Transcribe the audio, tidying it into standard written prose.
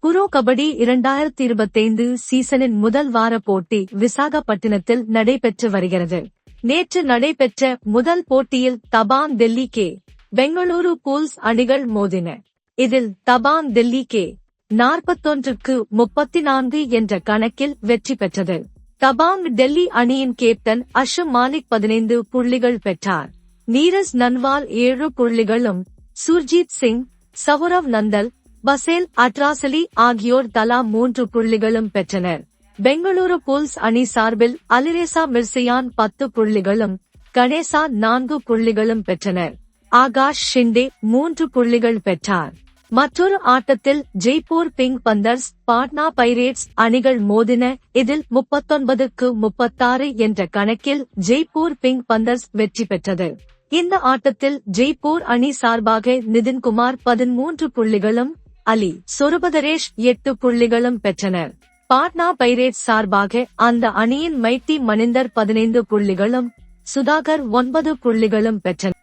Pro kabaddi 2025 சீசனின் முதல் வார போட்டி விசாகப்பட்டினத்தில் நடைபெற்று வருகிறது. நேற்று நடைபெற்ற முதல் போட்டியில் தபாங் டெல்லி கே, பெங்களூரு பூல்ஸ் அணிகள் மோதின. இதில் தபாங் டெல்லி கே 41-34 என்ற கணக்கில் வெற்றி பெற்றது. தபாங் டெல்லி அணியின் கேப்டன் அஷு மாலிக் 15 புள்ளிகள் பெற்றார். நீரஜ் நன்வால் 7 புள்ளிகளும், சுர்ஜீத் சிங், சவுரவ் நந்தல், பசேல் அட்ராசலி ஆகியோர் தலா 3 புள்ளிகளும் பெற்றனர். பெங்களூரு பூல்ஸ் அணி சார்பில் அலிரேசா மிர்சியான் 10 புள்ளிகளும், கணேசா 4 புள்ளிகளும் பெற்றனர். ஆகாஷ் ஷிண்டே 3 புள்ளிகள் பெற்றார். மற்றொரு ஆட்டத்தில் ஜெய்ப்பூர் பிங்க் பந்தர்ஸ், பாட்னா பைரேட்ஸ் அணிகள் மோதின. இதில் 39-36 என்ற கணக்கில் ஜெய்ப்பூர் பிங்க் பந்தர்ஸ் வெற்றி பெற்றது. இந்த ஆட்டத்தில் ஜெய்ப்பூர் அணி சார்பாக நிதின்குமார் 13 புள்ளிகளும், அலி சொருபதரேஷ் 8 புள்ளிகளும் பெற்றனர். பாட்னா பைரேட்ஸ் சார்பாக அந்த அணியின் மைட்டி மணிந்தர் 15 புள்ளிகளும், சுதாகர் 9 புள்ளிகளும் பெற்றனர்.